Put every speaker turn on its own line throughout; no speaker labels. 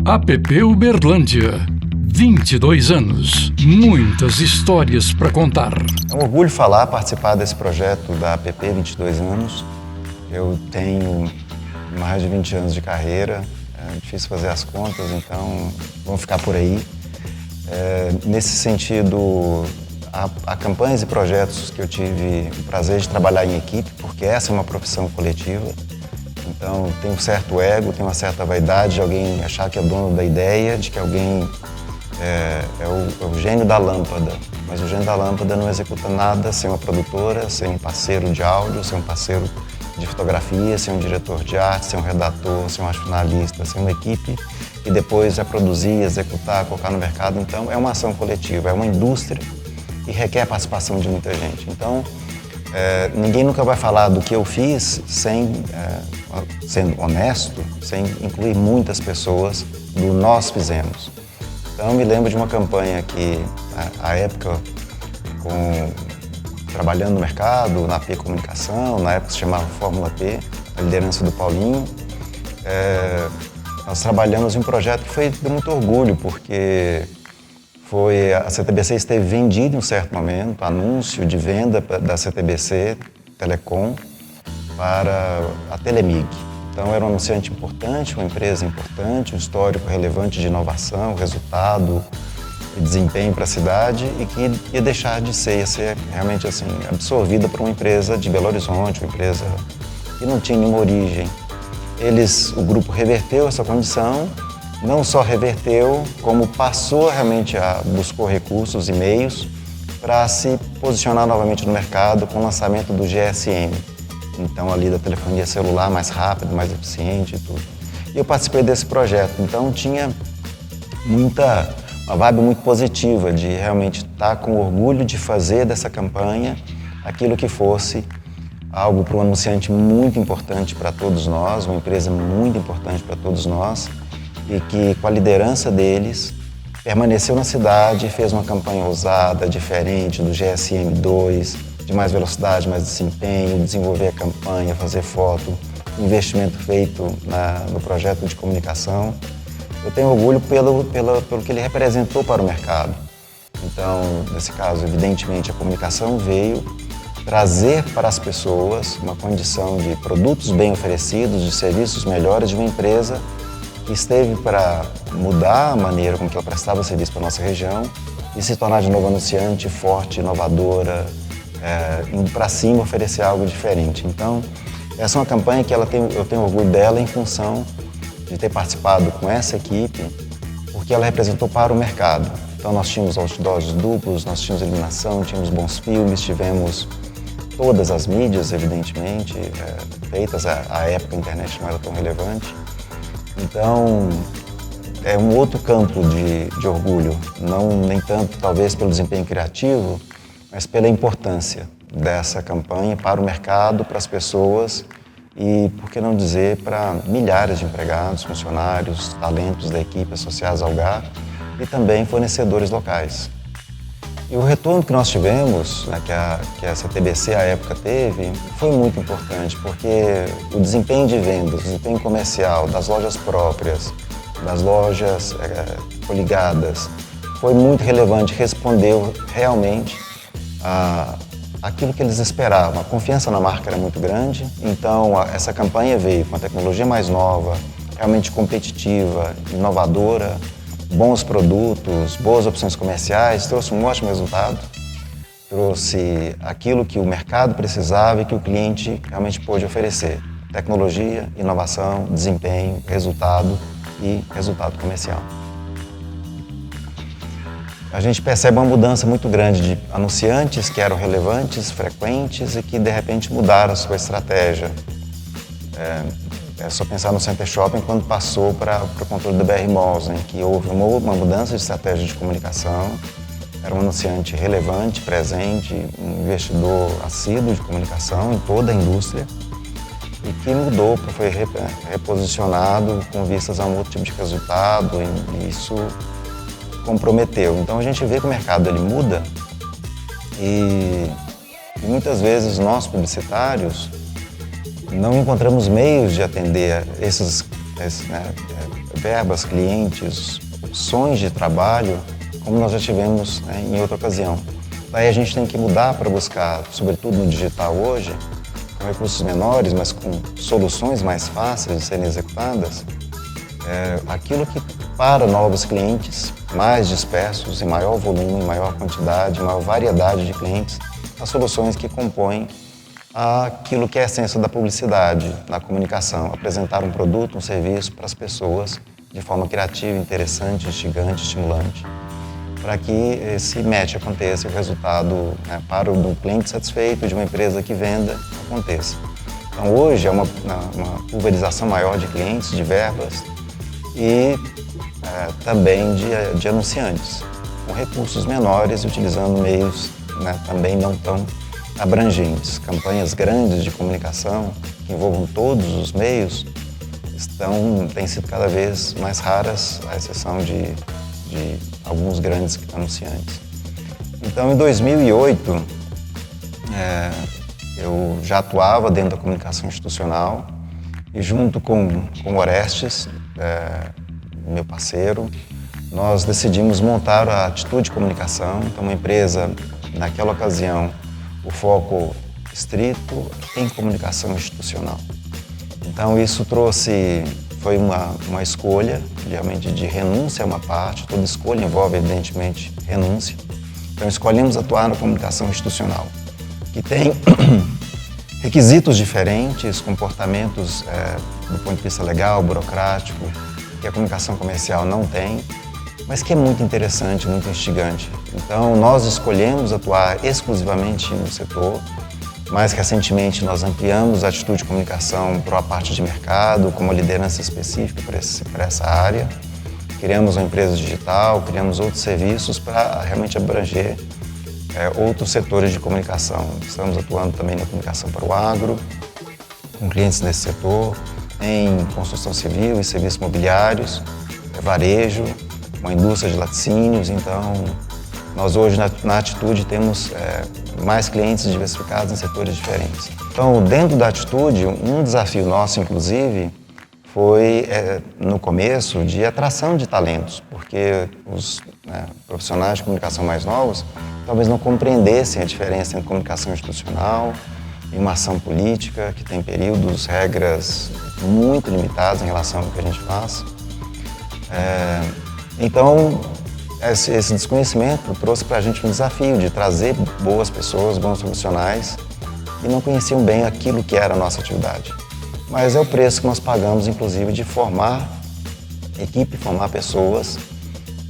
APP Uberlândia. 22 anos. Muitas histórias para contar.
É um orgulho participar desse projeto da APP 22 anos. Eu tenho mais de 20 anos de carreira. É difícil fazer as contas, então vamos ficar por aí. Nesse sentido, há campanhas e projetos que eu tive o prazer de trabalhar em equipe, porque essa é uma profissão coletiva. Então, tem um certo ego, tem uma certa vaidade de alguém achar que é dono da ideia, de que alguém é o gênio da lâmpada. Mas o gênio da lâmpada não executa nada sem uma produtora, sem um parceiro de áudio, sem um parceiro de fotografia, sem um diretor de arte, sem um redator, sem um finalista, sem uma equipe e depois produzir, executar, colocar no mercado. Então, é uma ação coletiva, é uma indústria e requer a participação de muita gente. Então, ninguém nunca vai falar do que eu fiz sendo honesto, sem incluir muitas pessoas do nós fizemos. Então, eu me lembro de uma campanha que, à época, trabalhando no mercado, na P Comunicação, na época se chamava Fórmula P, a liderança do Paulinho, nós trabalhamos em um projeto que foi de muito orgulho, porque a CTBC esteve vendida em um certo momento, anúncio de venda da CTBC Telecom para a Telemig. Então era um anunciante importante, uma empresa importante, um histórico relevante de inovação, resultado e desempenho para a cidade e que ia deixar de ser, ia ser realmente assim, absorvida por uma empresa de Belo Horizonte, uma empresa que não tinha nenhuma origem. O grupo reverteu essa condição, não só reverteu, como passou realmente buscou recursos e meios para se posicionar novamente no mercado com o lançamento do GSM. Então, ali da telefonia celular mais rápido, mais eficiente e tudo. E eu participei desse projeto, então tinha uma vibe muito positiva de realmente estar com orgulho de fazer dessa campanha aquilo que fosse algo para um anunciante muito importante para todos nós, uma empresa muito importante para todos nós e que, com a liderança deles, permaneceu na cidade e fez uma campanha ousada, diferente do GSM2, de mais velocidade, mais desempenho, desenvolver a campanha, fazer foto, investimento feito no projeto de comunicação. Eu tenho orgulho pelo que ele representou para o mercado. Então, nesse caso, evidentemente, a comunicação veio trazer para as pessoas uma condição de produtos bem oferecidos, de serviços melhores de uma empresa que esteve para mudar a maneira com que ela prestava serviço para a nossa região e se tornar de novo anunciante, forte, inovadora, indo para cima, oferecer algo diferente. Então, essa é uma campanha que eu tenho orgulho dela em função de ter participado com essa equipe, porque ela representou para o mercado. Então, nós tínhamos outdoors duplos, nós tínhamos iluminação, tínhamos bons filmes, tivemos todas as mídias, evidentemente, feitas. À época a internet não era tão relevante. Então, é um outro campo de orgulho, nem tanto talvez pelo desempenho criativo, mas pela importância dessa campanha para o mercado, para as pessoas e, por que não dizer, para milhares de empregados, funcionários, talentos da equipe associados ao GAR e também fornecedores locais. E o retorno que nós tivemos, né, que a CTBC à época teve, foi muito importante, porque o desempenho de vendas, o desempenho comercial das lojas próprias, das lojas coligadas, foi muito relevante, respondeu realmente aquilo que eles esperavam. A confiança na marca era muito grande, então essa campanha veio com a tecnologia mais nova, realmente competitiva, inovadora, bons produtos, boas opções comerciais, trouxe um ótimo resultado, trouxe aquilo que o mercado precisava e que o cliente realmente pôde oferecer. Tecnologia, inovação, desempenho, resultado e resultado comercial. A gente percebe uma mudança muito grande de anunciantes que eram relevantes, frequentes e que de repente mudaram a sua estratégia. É só pensar no Center Shopping quando passou para o controle da BR Malls, né, que houve uma mudança de estratégia de comunicação. Era um anunciante relevante, presente, um investidor assíduo de comunicação em toda a indústria e que mudou, foi reposicionado com vistas a um outro tipo de resultado e isso comprometeu. Então a gente vê que o mercado ele muda e muitas vezes nós publicitários não encontramos meios de atender verbas, clientes, opções de trabalho, como nós já tivemos, né, em outra ocasião. Daí a gente tem que mudar para buscar, sobretudo no digital hoje, com recursos menores, mas com soluções mais fáceis de serem executadas, aquilo que para novos clientes, mais dispersos, em maior volume, em maior quantidade, em maior variedade de clientes, as soluções que compõem aquilo que é a essência da publicidade, da comunicação, apresentar um produto, um serviço para as pessoas de forma criativa, interessante, instigante, estimulante, para que esse match aconteça e o resultado, né, para o do cliente satisfeito, de uma empresa que venda, aconteça. Então hoje é uma pulverização maior de clientes, de verbas e também de anunciantes, com recursos menores, utilizando meios, né, também não tão abrangentes. Campanhas grandes de comunicação que envolvam todos os meios têm sido cada vez mais raras, à exceção de alguns grandes anunciantes. Então, em 2008, eu já atuava dentro da comunicação institucional e junto com o Orestes, meu parceiro, nós decidimos montar a Atitude Comunicação, então uma empresa, naquela ocasião, o foco estrito em comunicação institucional. Então isso foi uma escolha, realmente de renúncia a uma parte, toda escolha envolve evidentemente renúncia. Então escolhemos atuar na comunicação institucional, que tem requisitos diferentes, comportamentos do ponto de vista legal, burocrático, que a comunicação comercial não tem, mas que é muito interessante, muito instigante. Então, nós escolhemos atuar exclusivamente no setor. Mais recentemente, nós ampliamos a Atitude de Comunicação para a parte de mercado, com uma liderança específica para essa área. Criamos uma empresa digital, criamos outros serviços para realmente abranger outros setores de comunicação. Estamos atuando também na comunicação para o agro, com clientes nesse setor, em construção civil e serviços imobiliários, varejo, uma indústria de laticínios. Então, nós hoje na Atitude temos mais clientes diversificados em setores diferentes. Então, dentro da Atitude, um desafio nosso, inclusive, foi, no começo, de atração de talentos, porque os profissionais de comunicação mais novos talvez não compreendessem a diferença entre comunicação institucional e uma ação política, que tem períodos, regras muito limitadas em relação ao que a gente faz. Então, esse desconhecimento trouxe para a gente um desafio de trazer boas pessoas, bons profissionais que não conheciam bem aquilo que era a nossa atividade. Mas é o preço que nós pagamos, inclusive, de formar equipe, formar pessoas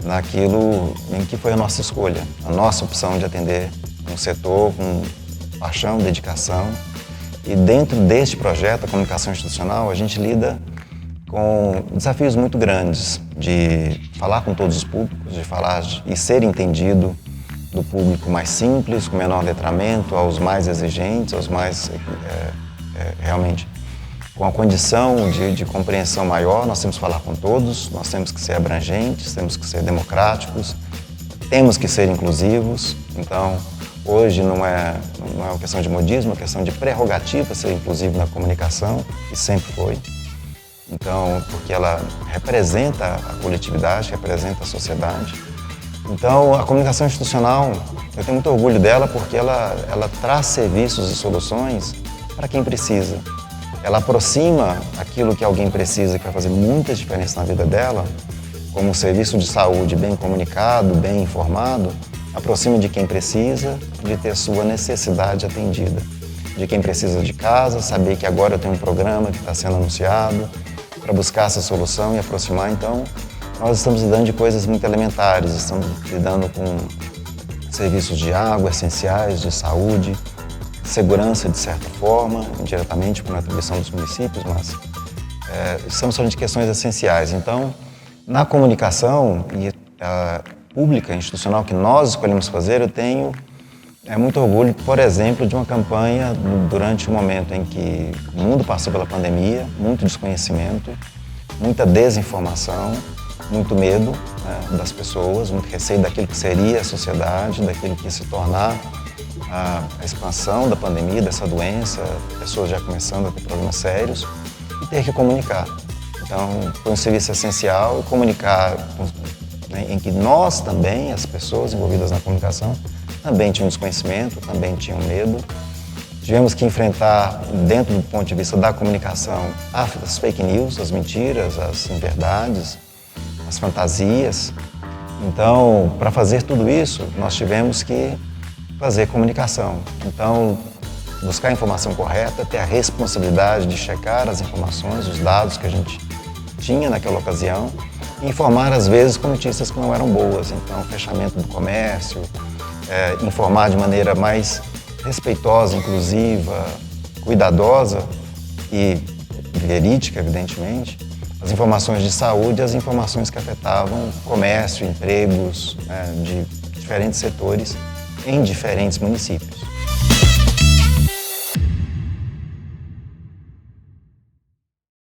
naquilo em que foi a nossa escolha, a nossa opção de atender um setor com paixão, dedicação. E dentro deste projeto, a comunicação institucional, a gente lida com desafios muito grandes de falar com todos os públicos, de falar e ser entendido do público mais simples, com menor letramento, aos mais exigentes, aos mais realmente com a condição de compreensão maior. Nós temos que falar com todos, nós temos que ser abrangentes, temos que ser democráticos, temos que ser inclusivos. Então, hoje não é uma questão de modismo, é uma questão de prerrogativa ser inclusivo na comunicação, que sempre foi. Então, porque ela representa a coletividade, representa a sociedade. Então, a comunicação institucional, eu tenho muito orgulho dela porque ela traz serviços e soluções para quem precisa. Ela aproxima aquilo que alguém precisa, que vai fazer muita diferença na vida dela, como um serviço de saúde bem comunicado, bem informado, aproxima de quem precisa de ter sua necessidade atendida. De quem precisa de casa, saber que agora eu tenho um programa que está sendo anunciado, para buscar essa solução e aproximar. Então, nós estamos lidando de coisas muito elementares, estamos lidando com serviços de água essenciais, de saúde, segurança de certa forma, indiretamente por atribuição dos municípios, mas estamos falando de questões essenciais. Então, na comunicação pública, institucional, que nós escolhemos fazer, eu tenho muito orgulho, por exemplo, de uma campanha durante um momento em que o mundo passou pela pandemia, muito desconhecimento, muita desinformação, muito medo, né, das pessoas, muito receio daquilo que seria a sociedade, daquilo que ia se tornar a expansão da pandemia, dessa doença, pessoas já começando a ter problemas sérios, e ter que comunicar. Então, foi um serviço essencial comunicar, né, em que nós também, as pessoas envolvidas na comunicação, também tinham desconhecimento, também tinham medo. Tivemos que enfrentar, dentro do ponto de vista da comunicação, as fake news, as mentiras, as inverdades, as fantasias. Então, para fazer tudo isso, nós tivemos que fazer comunicação. Então, buscar a informação correta, ter a responsabilidade de checar as informações, os dados que a gente tinha naquela ocasião e informar, às vezes, com notícias que não eram boas. Então, fechamento do comércio, informar de maneira mais respeitosa, inclusiva, cuidadosa e verídica, evidentemente, as informações de saúde e as informações que afetavam comércio, empregos, de diferentes setores em diferentes municípios.